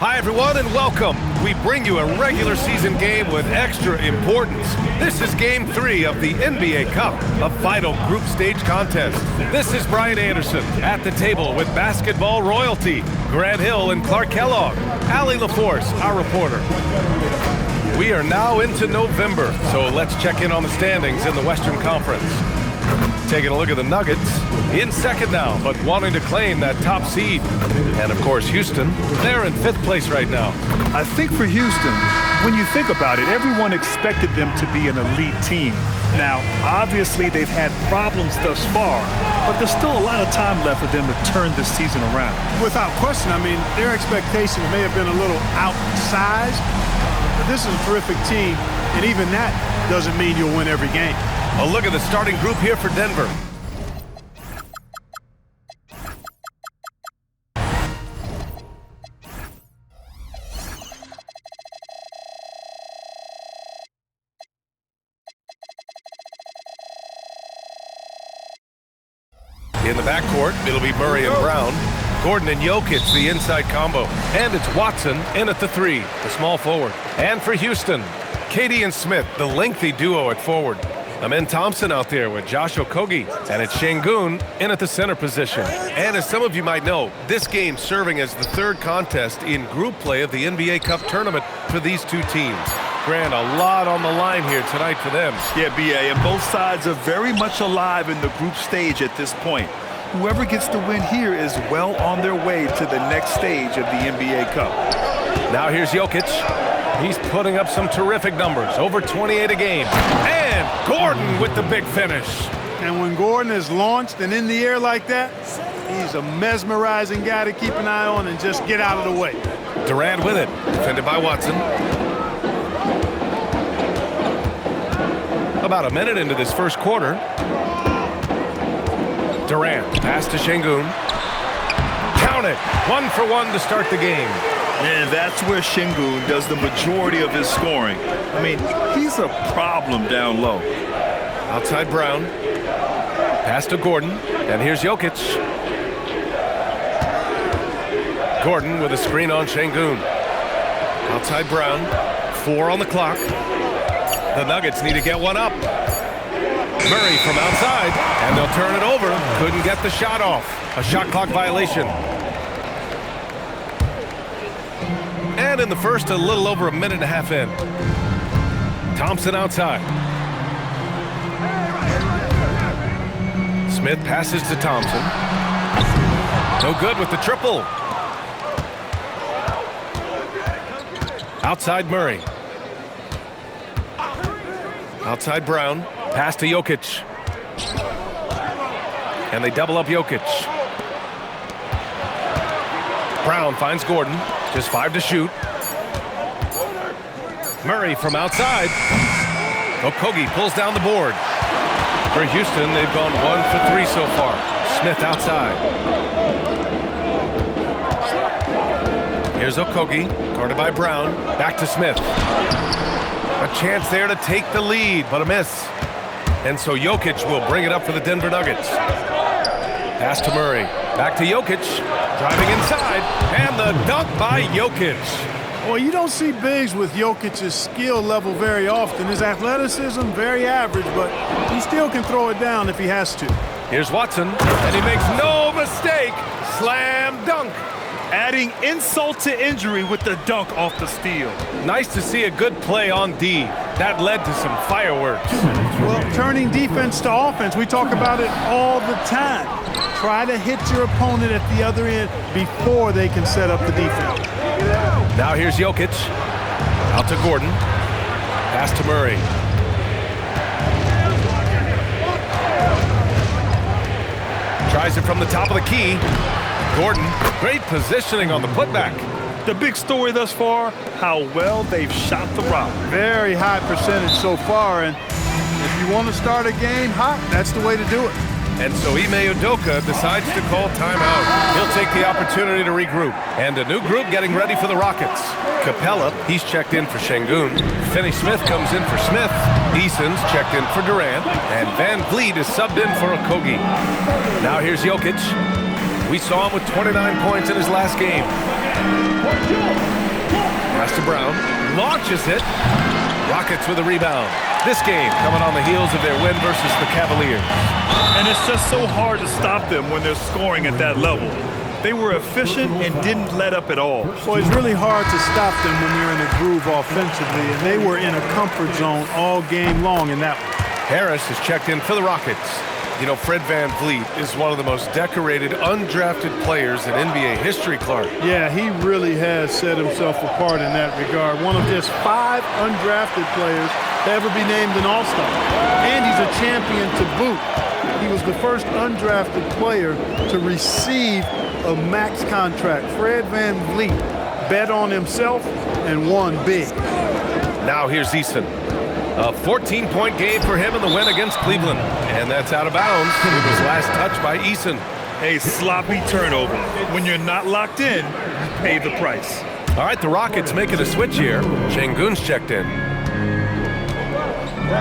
Hi, everyone, and welcome. We bring you a regular season game with extra importance. This is Game 3 of the NBA Cup, a vital group stage contest. This is Brian Anderson at the table with basketball royalty, Grant Hill and Clark Kellogg, Allie LaForce, our reporter. We are now into November, so let's check in on the standings in the Western Conference. Taking a look at the Nuggets, in second now, but wanting to claim that top seed. And of course, Houston, they're in 5th place right now. I think for Houston, when you think about it, everyone expected them to be an elite team. Now, obviously, they've had problems thus far, but there's still a lot of time left for them to turn this season around. Without question, I mean, their expectations may have been a little outsized, but this is a terrific team, and even that doesn't mean you'll win every game. A look at the starting group here for Denver. In the backcourt, it'll be Murray and Brown. Gordon and Jokic, the inside combo. And it's Watson in at the 3, the small forward. And for Houston, Katie and Smith, the lengthy duo at forward. Amen Thompson out there with Josh Okogie, and it's Şengün in at the center position. And as some of you might know, this game serving as the 3rd contest in group play of the NBA Cup tournament for these two teams. Grant, a lot on the line here tonight for them. Yeah, B.A., and both sides are very much alive in the group stage at this point. Whoever gets the win here is well on their way to the next stage of the NBA Cup. Now here's Jokic. He's putting up some terrific numbers, over 28 a game. And Gordon with the big finish. And when Gordon is launched and in the air like that, he's a mesmerizing guy to keep an eye on and just get out of the way. Durant with it, defended by Watson. About a minute into this first quarter. Durant, pass to Şengün. Count it, 1 for 1 to start the game. And that's where Şengün does the majority of his scoring. I mean, he's a problem down low. Outside Brown. Pass to Gordon, and here's Jokic. Gordon with a screen on Şengün. Outside Brown, 4 on the clock. The Nuggets need to get one up. Murray from outside, and they'll turn it over. Couldn't get the shot off. A shot clock violation. And in the first, a little over a minute and a half in. Thompson outside. Smith passes to Thompson. No good with the triple. Outside Murray. Outside Brown. Pass to Jokic. And they double up Jokic. Brown finds Gordon. Just 5 to shoot. Murray from outside. Okogie pulls down the board. For Houston, they've gone 1 for 3 so far. Smith outside. Here's Okogie, guarded by Brown. Back to Smith. A chance there to take the lead, but a miss. And so Jokic will bring it up for the Denver Nuggets. Pass to Murray. Back to Jokic. Driving inside. And the dunk by Jokic. Well, you don't see bigs with Jokic's skill level very often. His athleticism, very average, but he still can throw it down if he has to. Here's Watson, and he makes no mistake. Slam dunk. Adding insult to injury with the dunk off the steal. Nice to see a good play on D. That led to some fireworks. Well, turning defense to offense, we talk about it all the time. Try to hit your opponent at the other end before they can set up the defense. Now here's Jokic. Out to Gordon. Pass to Murray. Tries it from the top of the key. Gordon, great positioning on the putback. The big story thus far, how well they've shot the rock. Very high percentage so far, and if you want to start a game hot, that's the way to do it. And so Ime Udoka decides to call timeout. He'll take the opportunity to regroup. And a new group getting ready for the Rockets. Capella, he's checked in for Şengün. Finney-Smith comes in for Smith. Eason's checked in for Durant. And Van Vliet is subbed in for Okogie. Now here's Jokic. We saw him with 29 points in his last game. Pass to Brown. Launches it. Rockets with a rebound. This game coming on the heels of their win versus the Cavaliers. And it's just so hard to stop them when they're scoring at that level. They were efficient and didn't let up at all. Well, it's really hard to stop them when you're in a groove offensively, and they were in a comfort zone all game long in that one. Harris is checked in for the Rockets. You know, Fred VanVleet is one of the most decorated, undrafted players in NBA history, Clark. Yeah, he really has set himself apart in that regard. One of just 5 undrafted players to ever be named an All-Star. And he's a champion to boot. He was the first undrafted player to receive a max contract. Fred VanVleet bet on himself and won big. Now here's Eason. A 14-point game for him in the win against Cleveland. And that's out of bounds. It was last touched by Eason. A sloppy turnover. When you're not locked in, you pay the price. All right, the Rockets making a switch here. Şengün's checked in.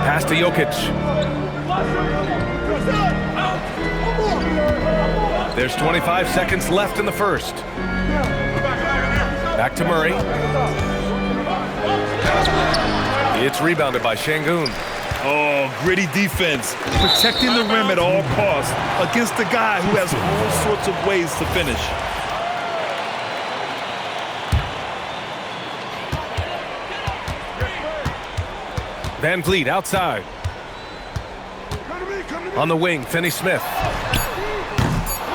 Pass to Jokic. There's 25 seconds left in the first. Back to Murray. It's rebounded by Şengün. Oh, gritty defense. Protecting the rim at all costs against a guy who has all sorts of ways to finish. VanVleet outside. On the wing, Finney-Smith.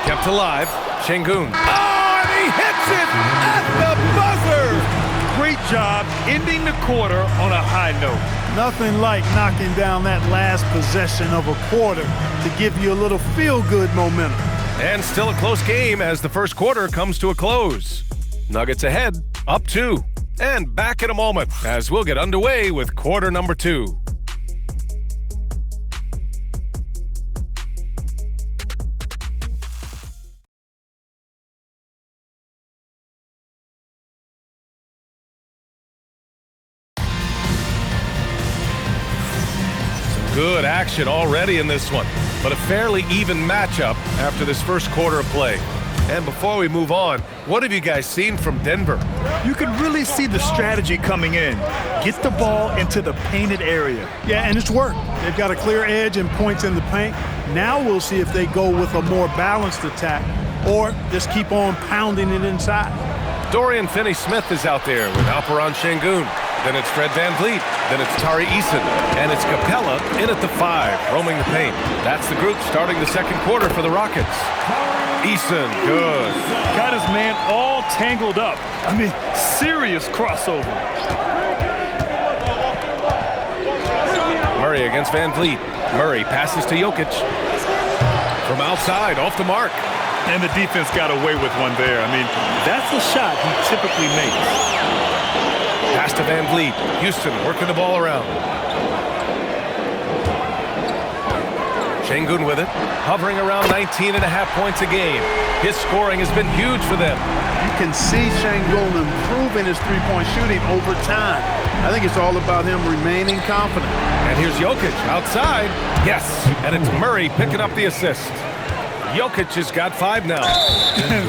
Kept alive, Şengün. Oh, and he hits it at the buzzer! Great job ending the quarter on a high note. Nothing like knocking down that last possession of a quarter to give you a little feel-good momentum. And still a close game as the first quarter comes to a close. Nuggets ahead, up 2. And back in a moment as we'll get underway with quarter number 2. Good action already in this one, but a fairly even matchup after this first quarter of play. And before we move on, what have you guys seen from Denver? You can really see the strategy coming in. Get the ball into the painted area. Yeah, and it's worked. They've got a clear edge and points in the paint. Now we'll see if they go with a more balanced attack or just keep on pounding it inside. Dorian Finney-Smith is out there with Alperen Şengün. Then it's Fred VanVleet. Then it's Tari Eason. And it's Capella in at the 5, roaming the paint. That's the group starting the second quarter for the Rockets. Eason, good. Got his man all tangled up. I mean, serious crossover. Murray against VanVleet. Murray passes to Jokic. From outside, off the mark. And the defense got away with one there. I mean, that's the shot he typically makes. Pass to VanVleet. Houston working the ball around. Şengün with it, hovering around 19.5 points a game. His scoring has been huge for them. You can see Şengün improving his three-point shooting over time. I think it's all about him remaining confident. And here's Jokic outside. Yes, and it's Murray picking up the assist. Jokic has got 5 now.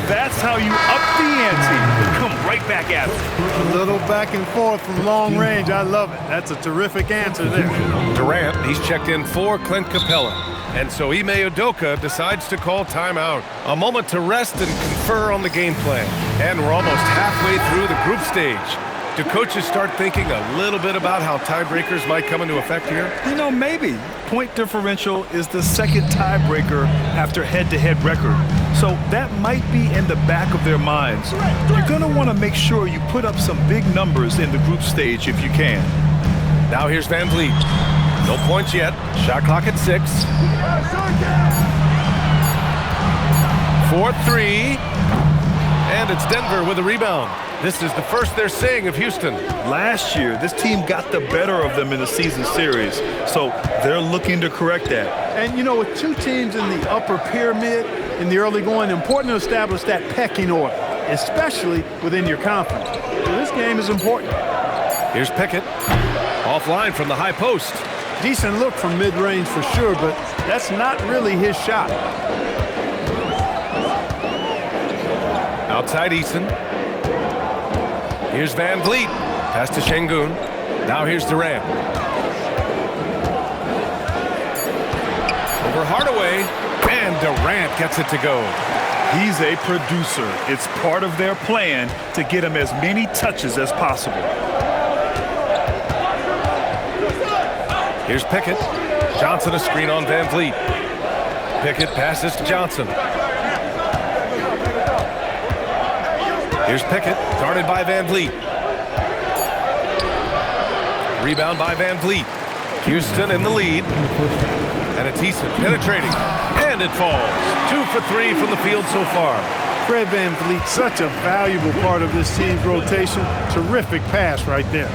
That's how you up the ante. Come right back at him. A little back and forth from long range. I love it. That's a terrific answer there. Durant, he's checked in for Clint Capella. And so Ime Udoka decides to call timeout. A moment to rest and confer on the game plan. And we're almost halfway through the group stage. Do coaches start thinking a little bit about how tiebreakers might come into effect here? You know, maybe. Point differential is the second tiebreaker after head-to-head record. So that might be in the back of their minds. You're going to want to make sure you put up some big numbers in the group stage if you can. Now here's VanVleet. No points yet. Shot clock at 6. 4-3. And it's Denver with a rebound. This is the first they're seeing of Houston. Last year, this team got the better of them in the season series, so they're looking to correct that. And, you know, with 2 teams in the upper pyramid in the early going, important to establish that pecking order, especially within your conference. So this game is important. Here's Pickett. Offline from the high post. Decent look from mid-range for sure, but that's not really his shot. Outside Eason. Here's VanVleet. Pass to Şengün. Now here's Durant. Over Hardaway, and Durant gets it to go. He's a producer. It's part of their plan to get him as many touches as possible. Here's Pickett. Johnson a screen on Van Vliet. Pickett passes to Johnson. Here's Pickett, guarded by Van Vliet. Rebound by Van Vliet. Houston in the lead. And it's Eason penetrating. And it falls. 2 for 3 from the field so far. Fred Van Vliet, such a valuable part of this team's rotation. Terrific pass right there.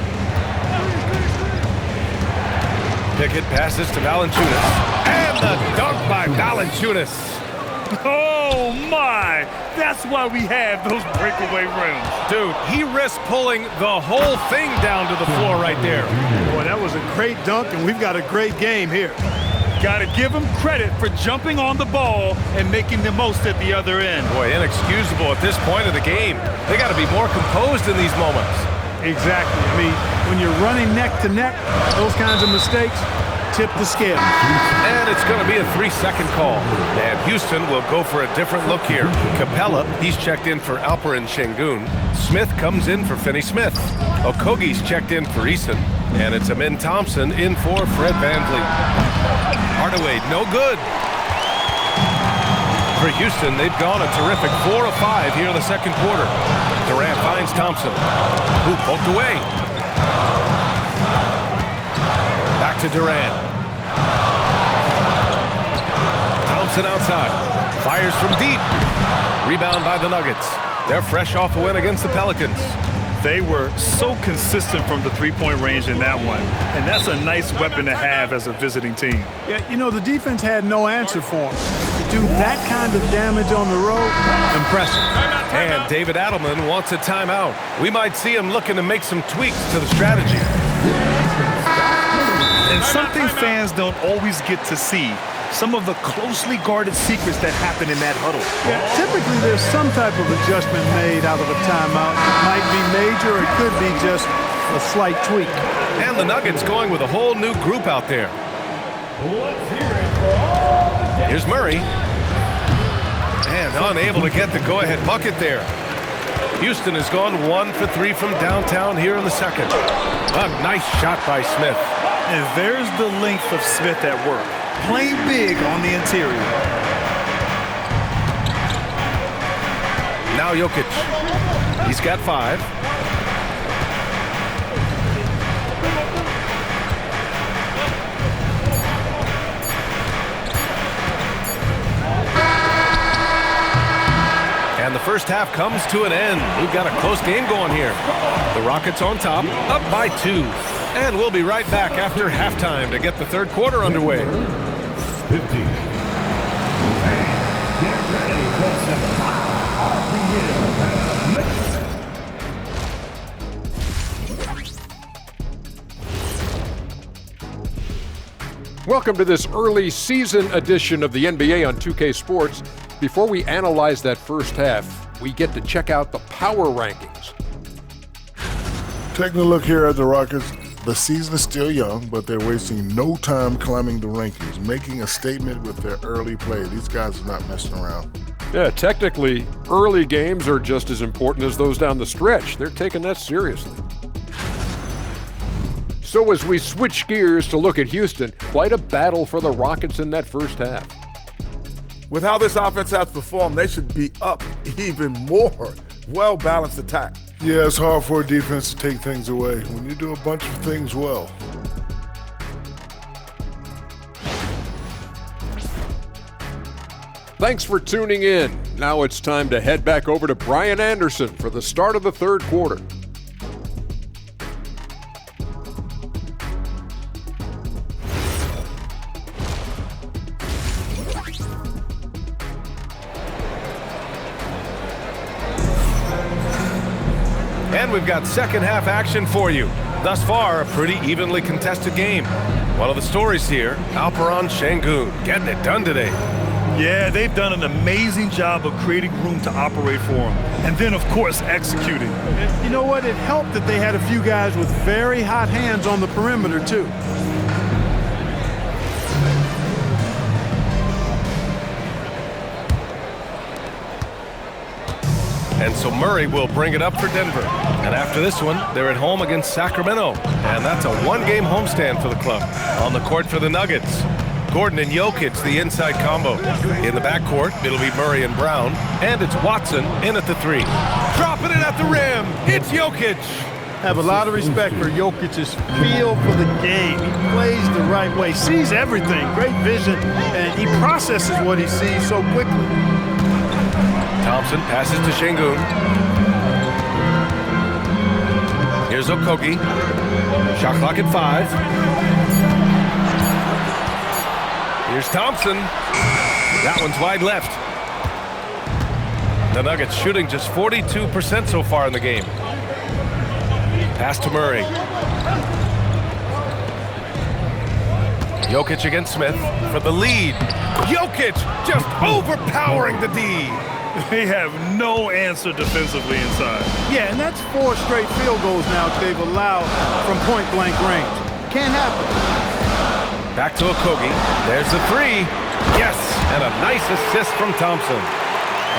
Pickett passes to Valanciunas. And the dunk by Valanciunas. Oh, my! That's why we have those breakaway rims. Dude, he risked pulling the whole thing down to the floor right there. Boy, that was a great dunk, and we've got a great game here. Got to give him credit for jumping on the ball and making the most at the other end. Boy, inexcusable at this point of the game. They got to be more composed in these moments. Exactly. I mean, when you're running neck to neck, those kinds of mistakes tip the scale. And it's going to be a 3-second call. And Houston will go for a different look here. Capella, he's checked in for Alperen Şengün. Smith comes in for Finney Smith. Okogie's checked in for Eason. And it's Amin Thompson in for Fred Van Vliet. Hardaway, no good. For Houston, they've gone a terrific 4 of 5 here in the second quarter. Durant finds Thompson, who poked away. Back to Durant. Thompson outside. Fires from deep. Rebound by the Nuggets. They're fresh off a win against the Pelicans. They were so consistent from the three-point range in that one, and that's a nice weapon to have as a visiting team. Yeah, you know, the defense had no answer for him. To do that kind of damage on the road, impressive. And David Adelman wants a timeout. We might see him looking to make some tweaks to the strategy. And something fans don't always get to see, some of the closely guarded secrets that happen in that huddle. Yeah, typically there's some type of adjustment made out of a timeout. It might be major, or it could be just a slight tweak. And the Nuggets going with a whole new group out there. Here's Murray. And unable to get the go-ahead bucket there. Houston has gone 1 for 3 from downtown here in the second. A nice shot by Smith. And there's the length of Smith at work. Playing big on the interior. Now Jokic. He's got 5. And the first half comes to an end. We've got a close game going here. The Rockets on top, up by 2. And we'll be right back after halftime to get the third quarter underway. 15. Welcome to this early season edition of the NBA on 2K Sports. Before we analyze that first half, we get to check out the power rankings. Taking a look here at the Rockets, the season is still young, but they're wasting no time climbing the rankings, making a statement with their early play. These guys are not messing around. Yeah, technically, early games are just as important as those down the stretch. They're taking that seriously. So as we switch gears to look at Houston, quite a battle for the Rockets in that first half. With how this offense has performed, they should be up even more. Well-balanced attack. Yeah, it's hard for a defense to take things away when you do a bunch of things well. Thanks for tuning in. Now it's time to head back over to Brian Anderson for the start of the third quarter. And we've got second half action for you. Thus far, a pretty evenly contested game. One of the stories here, Alperen Şengün getting it done today. Yeah, they've done an amazing job of creating room to operate for him. And then, of course, executing. And you know what? It helped that they had a few guys with very hot hands on the perimeter, too. And so Murray will bring it up for Denver. And after this one, they're at home against Sacramento. And that's a one-game homestand for the club. On the court for the Nuggets, Gordon and Jokic, the inside combo. In the backcourt, it'll be Murray and Brown. And it's Watson in at the three. Dropping it at the rim. It's Jokic. Have a lot of respect for Jokic's feel for the game. He plays the right way, sees everything, great vision, and he processes what he sees so quickly. Thompson passes to Şengün. Here's Okogie. Shot clock at 5. Here's Thompson. That one's wide left. The Nuggets shooting just 42% so far in the game. Pass to Murray. Jokic against Smith for the lead. Jokic just overpowering the D. They have no answer defensively inside. Yeah, and that's 4 straight field goals now they've allowed from point-blank range. Can't happen. Back to Okogie. There's the 3. Yes, and a nice assist from Thompson.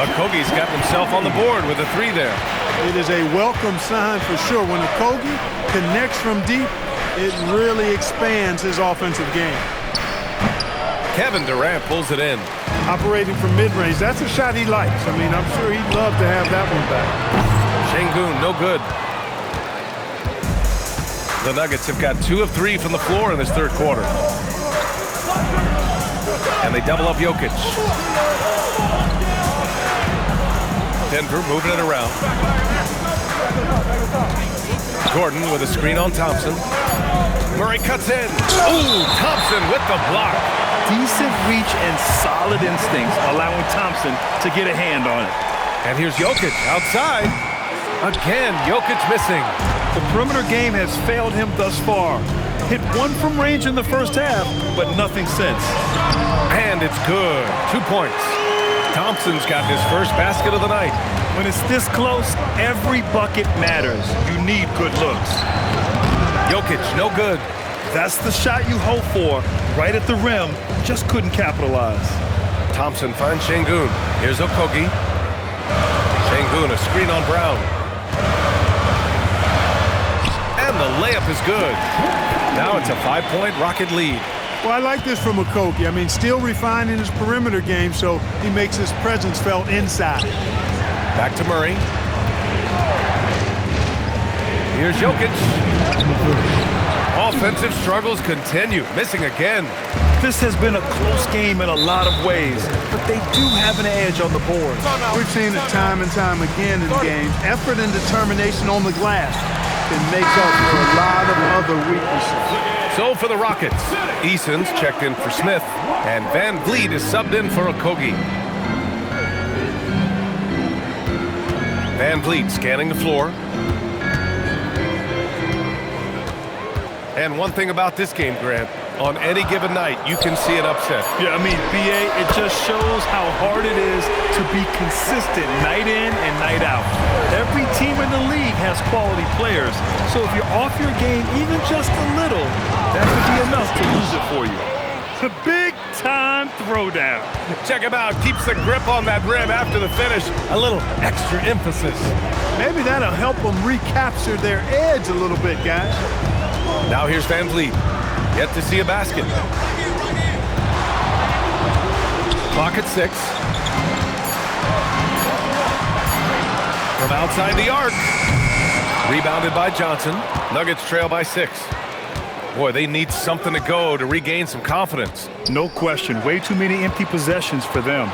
Okogie's got himself on the board with a 3 there. It is a welcome sign for sure. When Okogie connects from deep, it really expands his offensive game. Kevin Durant pulls it in. Operating from mid-range, that's a shot he likes. I mean, I'm sure he'd love to have that one back. Şengün, no good. The Nuggets have got 2 of 3 from the floor in this third quarter. And they double up Jokic. Denver moving it around. Gordon with a screen on Thompson. Murray cuts in. Ooh, Thompson with the block. Decent reach and solid instincts, allowing Thompson to get a hand on it. And here's Jokic outside. Again, Jokic missing. The perimeter game has failed him thus far. Hit 1 from range in the first half, but nothing since. And it's good. 2 points. Thompson's got his first basket of the night. When it's this close, every bucket matters. You need good looks. Jokic, no good. That's the shot you hope for. Right at the rim, just couldn't capitalize. Thompson finds Şengün. Here's Okogie. Şengün, a screen on Brown. And the layup is good. Now it's a 5-point Rocket lead. Well, I like this from Okogie. I mean, still refining his perimeter game, so he makes his presence felt inside. Back to Murray. Here's Jokic. Offensive struggles continue, missing again. This has been a close game in a lot of ways, but they do have an edge on the board. We've seen it time and time again in games. Effort and determination on the glass can make up for a lot of other weaknesses. So for the Rockets, Eason's checked in for Smith, and Van Vliet is subbed in for Okogie. Van Vliet scanning the floor. And one thing about this game, Grant, on any given night, you can see an upset. Yeah, I mean, BA, it just shows how hard it is to be consistent night in and night out. Every team in the league has quality players, so if you're off your game even just a little, that could be enough to lose it for you. The big-time throwdown. Check him out. Keeps the grip on that rim after the finish. A little extra emphasis. Maybe that'll help them recapture their edge a little bit, guys. Now here's Van Vliet. Yet to see a basket. Clock at 6. From outside the arc. Rebounded by Johnson. Nuggets trail by 6. Boy, they need something to go to regain some confidence. No question. Way too many empty possessions for them.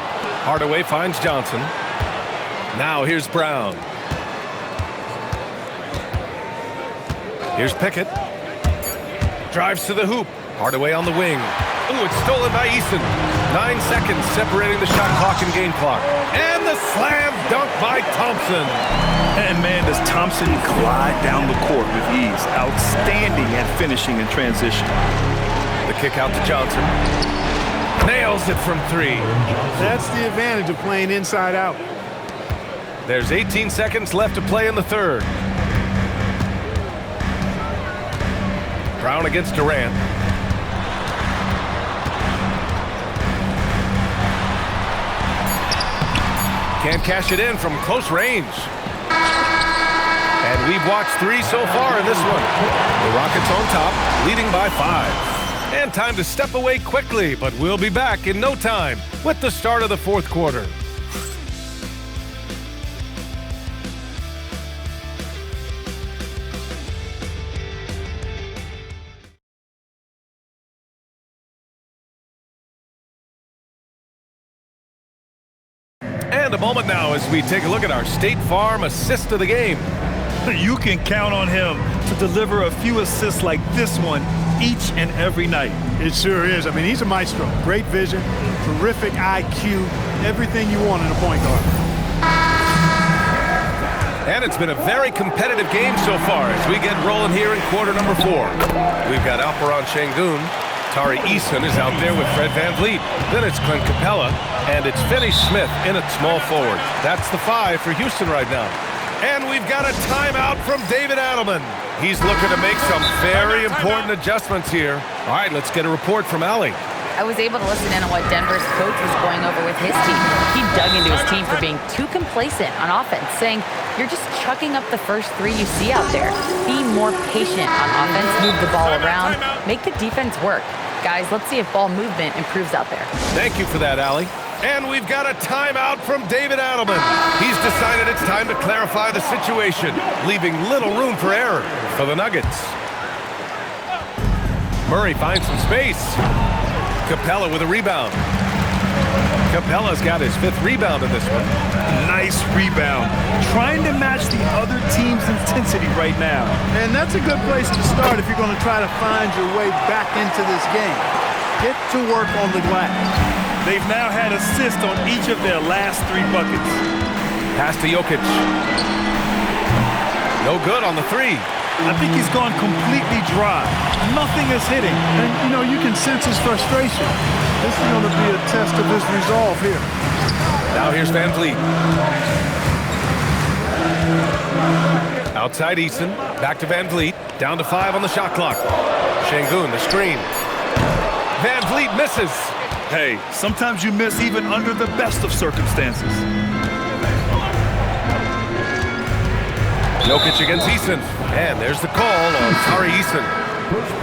Hardaway finds Johnson. Now here's Brown. Here's Pickett. Drives to the hoop. Hardaway on the wing. Ooh, it's stolen by Eason. 9 seconds separating the shot clock and game clock. And the slam dunk by Thompson. And man, does Thompson glide down the court with ease. Outstanding at finishing in transition. The kick out to Johnson. Nails it from 3. That's the advantage of playing inside out. There's 18 seconds left to play in the third. Brown against Durant. Can't cash it in from close range. And we've watched 3 so far in this one. The Rockets on top, leading by 5. And time to step away quickly, but we'll be back in no time with the start of the fourth quarter. And a moment now as we take a look at our State Farm assist of the game. You can count on him to deliver a few assists like this one each and every night. It sure is. I mean, he's a maestro. Great vision, terrific IQ, everything you want in a point guard. And it's been a very competitive game so far as we get rolling here in quarter number 4. We've got Alperon Şengün. Tari Eason is out there with Fred VanVleet. Then it's Clint Capella. And it's Finney Smith in at small forward. That's the 5 for Houston right now. And we've got a timeout from David Adelman. He's looking to make some very important adjustments here. All right, let's get a report from Allie. I was able to listen in on what Denver's coach was going over with his team. He dug into his team for being too complacent on offense, saying, you're just chucking up the first 3 you see out there. Be more patient on offense, move the ball around, make the defense work. Guys, let's see if ball movement improves out there. Thank you for that, Allie. And we've got a timeout from David Adelman. He's decided it's time to clarify the situation, leaving little room for error for the Nuggets. Murray finds some space. Capella with a rebound. Capella's got his 5th rebound in this one. Nice rebound. Trying to match the other team's intensity right now. And that's a good place to start if you're going to try to find your way back into this game. Get to work on the glass. They've now had assists on each of their last 3 buckets. Pass to Jokic. No good on the 3. I think he's gone completely dry. Nothing is hitting. And, you know, you can sense his frustration. This is going to be a test of his resolve here. Now here's VanVleet. Outside Eason. Back to VanVleet. Down to 5 on the shot clock. Şengün, the screen. VanVleet misses. Hey, sometimes you miss even under the best of circumstances. Jokic against Eason. And there's the call on Tari Eason.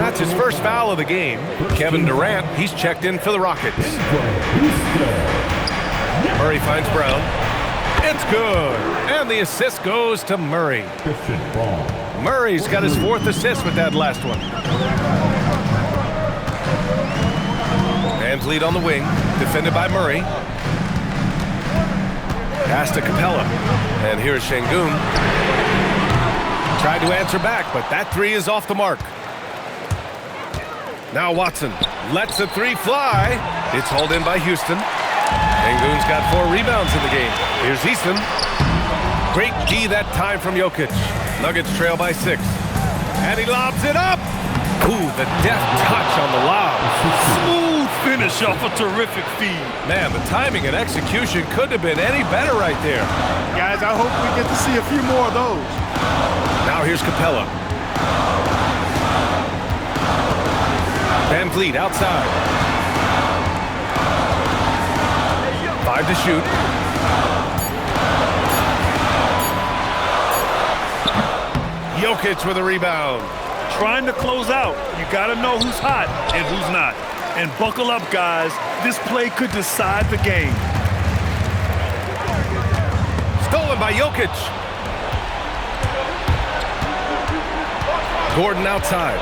That's his first foul of the game. Kevin Durant, he's checked in for the Rockets. Murray finds Brown. It's good. And the assist goes to Murray. Murray's got his 4th assist with that last one. VanVleet on the wing, defended by Murray. Pass to Capella. And here's Şengün. Tried to answer back, but that 3 is off the mark. Now Watson lets the 3 fly. It's hauled in by Houston. Şengün's got 4 rebounds in the game. Here's Eason. Great D that time from Jokic. Nuggets trail by 6. And he lobs it up. Ooh, the deft touch on the lob. Smooth finish off a terrific feed. Man, the timing and execution couldn't have been any better right there. Guys, I hope we get to see a few more of those. Now here's Capella. VanVleet outside. 5 to shoot. Jokic with a rebound. Trying to close out. You got to know who's hot and who's not. And buckle up, guys. This play could decide the game. Stolen by Jokic. Gordon outside.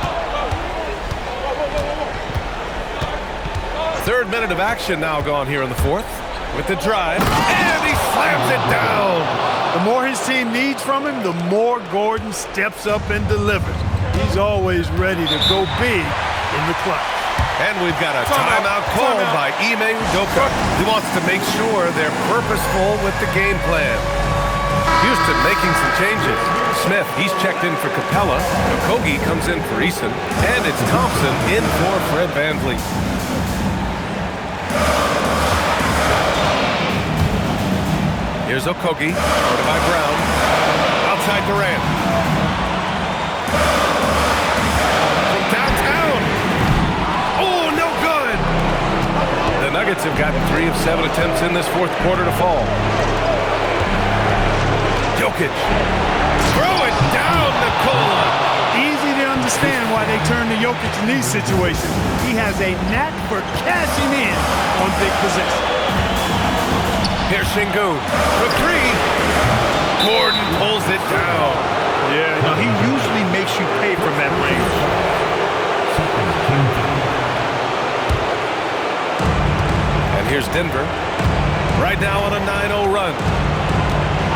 3rd minute of action now gone here in the 4th. With the drive, and he slams it down. The more his team needs from him, the more Gordon steps up and delivers. He's always ready to go big in the clutch. And we've got a timeout called by Ime Udoka. He wants to make sure they're purposeful with the game plan. Houston making some changes. Smith, he's checked in for Capella. Okogie comes in for Eason. And it's Thompson in for Fred VanVleet. Here's Okogie, guarded by Brown. Outside Durant. From downtown. Oh, no good. The Nuggets have gotten 3 of 7 attempts in this fourth quarter to fall. Jokic. Throw it down, Nikola. Easy to understand why they turn to Jokic in these situations. He has a knack for cashing in on big possessions. Here's Şengün for 3. Gordon pulls it down. Yeah, he usually makes you pay from that range. And here's Denver. Right now on a 9-0 run.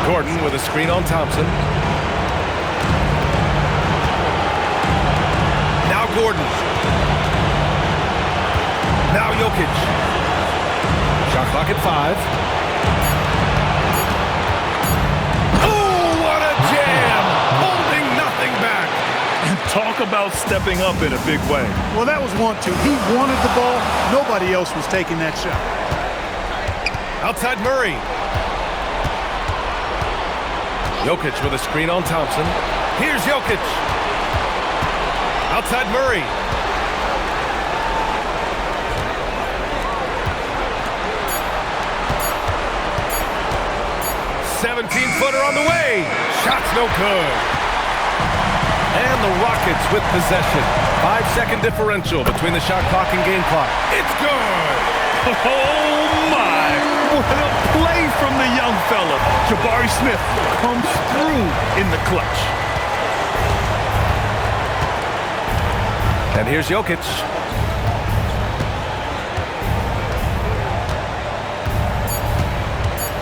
Gordon with a screen on Thompson. Now Gordon. Now Jokic. Shot clock at 5. Talk about stepping up in a big way. Well, that was want to. He wanted the ball. Nobody else was taking that shot. Outside Murray. Jokic with a screen on Thompson. Here's Jokic. Outside Murray. "17-footer on the way. Shot's no good. And the Rockets with possession. 5-second differential between the shot clock and game clock. It's good! Oh, my! What a play from the young fella. Jabari Smith comes through in the clutch. And here's Jokic.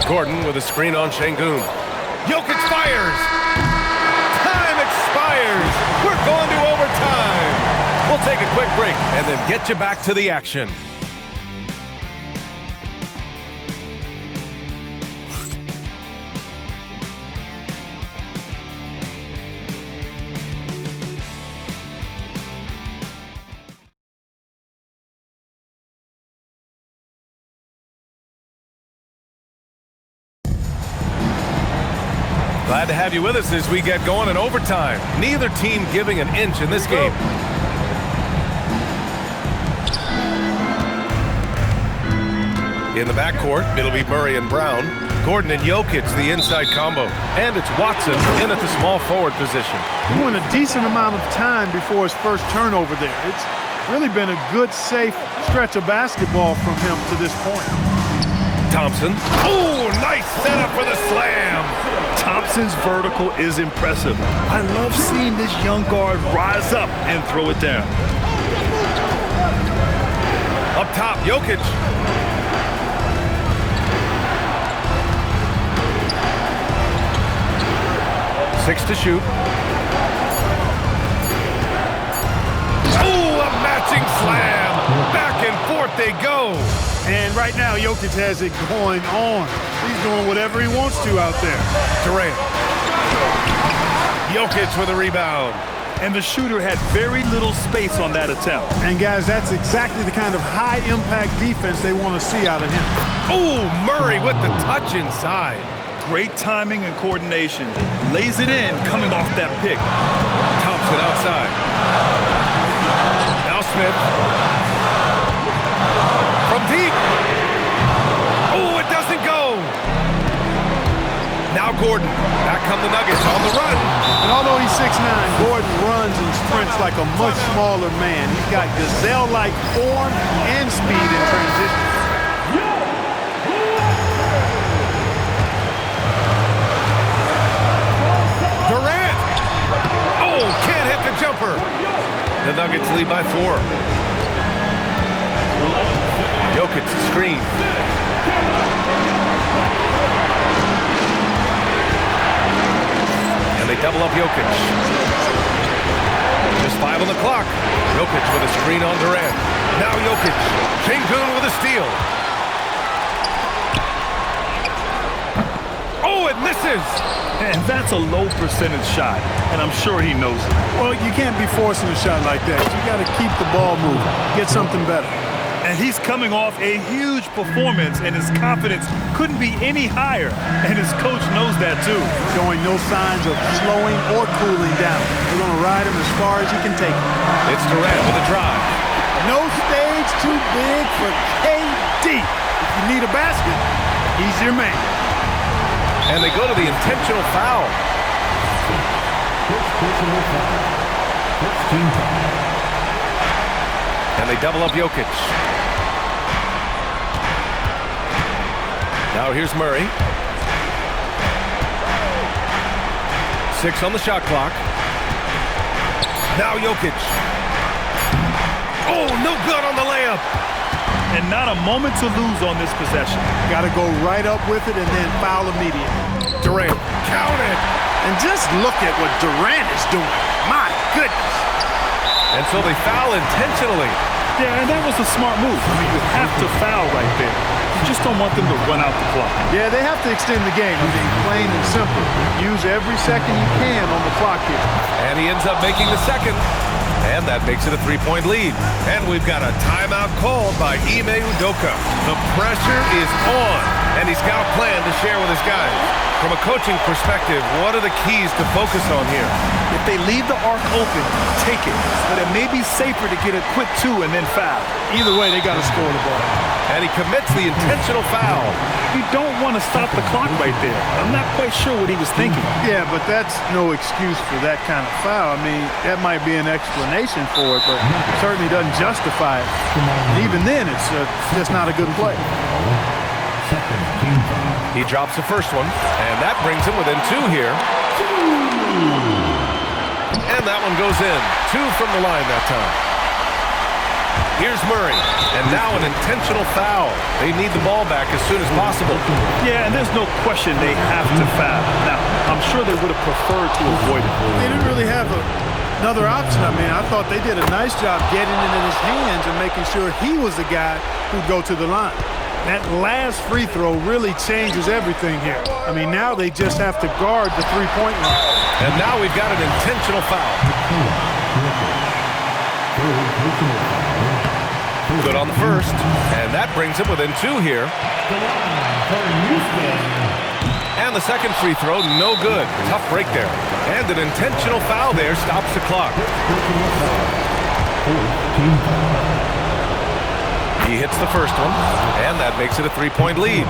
Gordon with a screen on Şengün. Jokic fires! We're going to overtime. We'll take a quick break and then get you back to the action. Glad to have you with us as we get going in overtime. Neither team giving an inch in this game. In the backcourt, it'll be Murray and Brown. Gordon and Jokic, the inside combo. And it's Watson in at the small forward position. He went a decent amount of time before his first turnover there. It's really been a good, safe stretch of basketball from him to this point. Thompson. Oh, nice setup for the slam. Thompson's vertical is impressive. I love seeing this young guard rise up and throw it down. Up top, Jokic. Six to shoot. Oh, a matching slam. Back and forth they go. And right now, Jokic has it going on. He's doing whatever he wants to out there. Durant. Jokic with a rebound. And the shooter had very little space on that attempt. And guys, that's exactly the kind of high-impact defense they want to see out of him. Oh, Murray with the touch inside. Great timing and coordination. Lays it in coming off that pick. Thompson outside. Now Smith. From deep. Oh, it doesn't go. Now Gordon. Back come the Nuggets on the run. And although he's 6'9", Gordon runs and sprints like a much smaller man. He's got gazelle-like form and speed in transition. Durant. Oh, can't hit the jumper. The Nuggets lead by 4. Jokic screen. And they double up Jokic. Just 5 on the clock. Jokic with a screen on Durant. Now Jokic. Şengün with a steal. Oh, it misses. And that's a low percentage shot, and I'm sure he knows it. Well, you can't be forcing a shot like that. You got to keep the ball moving. Get something better. And he's coming off a huge performance, and his confidence couldn't be any higher. And his coach knows that too. Showing no signs of slowing or cooling down. We're going to ride him as far as he can take him. It's Durant with a drive. No stage too big for KD. If you need a basket, he's your man. And they go to the intentional foul. And they double up Jokic. Now here's Murray. 6 on the shot clock. Now Jokic. Oh, no good on the layup. And not a moment to lose on this possession. Got to go right up with it and then foul immediately. Durant, count it. And just look at what Durant is doing. My goodness. And so they foul intentionally. Yeah, and that was a smart move. I mean, you have to foul right there. You just don't want them to run out the clock. Yeah, they have to extend the game. I mean, plain and simple. Use every second you can on the clock here. And he ends up making the second. And that makes it a 3-point lead. And we've got a timeout called by Ime Udoka. The pressure is on, and he's got a plan to share with his guys. From a coaching perspective, what are the keys to focus on here? If they leave the arc open, take it. But it may be safer to get a quick 2 and then foul. Either way, they got to score the ball. And he commits the intentional foul. You don't want to stop the clock right there. I'm not quite sure what he was thinking. Yeah, but that's no excuse for that kind of foul. I mean, that might be an explanation for it, but it certainly doesn't justify it. And even then, it's just not a good play. He drops the first one, and that brings him within 2 here. And that one goes in. 2 from the line that time. Here's Murray, and now an intentional foul. They need the ball back as soon as possible. Yeah, and there's no question they have to foul. Now, I'm sure they would have preferred to avoid it. They didn't really have another option. I mean, I thought they did a nice job getting it in his hands and making sure he was the guy who'd go to the line. That last free throw really changes everything here. I mean, now they just have to guard the three-point line. And now we've got an intentional foul. Good on the first, and that brings him within 2 here. And the second free throw, no good. Tough break there. And an intentional foul there stops the clock. He hits the first one, and that makes it a 3-point lead.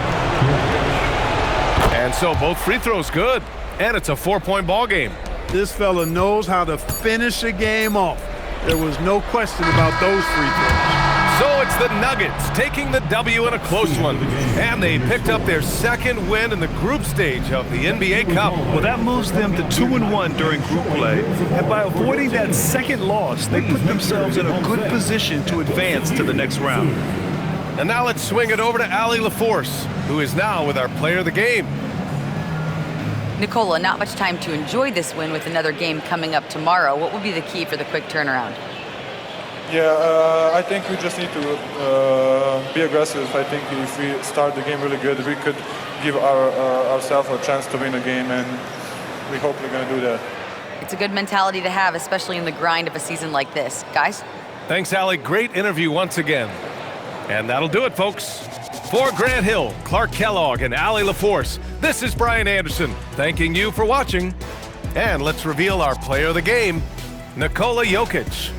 And so both free throws good, and it's a 4-point ball game. This fella knows how to finish a game off. There was no question about those free throws. So it's the Nuggets taking the W in a close one. And they picked up their second win in the group stage of the NBA Cup. Well, that moves them to 2-1 during group play. And by avoiding that second loss, they put themselves in a good position to advance to the next round. And now let's swing it over to Allie LaForce, who is now with our player of the game. Nicola, not much time to enjoy this win with another game coming up tomorrow. What will be the key for the quick turnaround? Yeah, I think we just need to be aggressive. I think if we start the game really good, we could give ourselves a chance to win a game, and we hope we're going to do that. It's a good mentality to have, especially in the grind of a season like this. Guys? Thanks, Allie. Great interview once again. And that'll do it, folks. For Grant Hill, Clark Kellogg, and Allie LaForce, this is Brian Anderson, thanking you for watching. And let's reveal our player of the game, Nikola Jokic.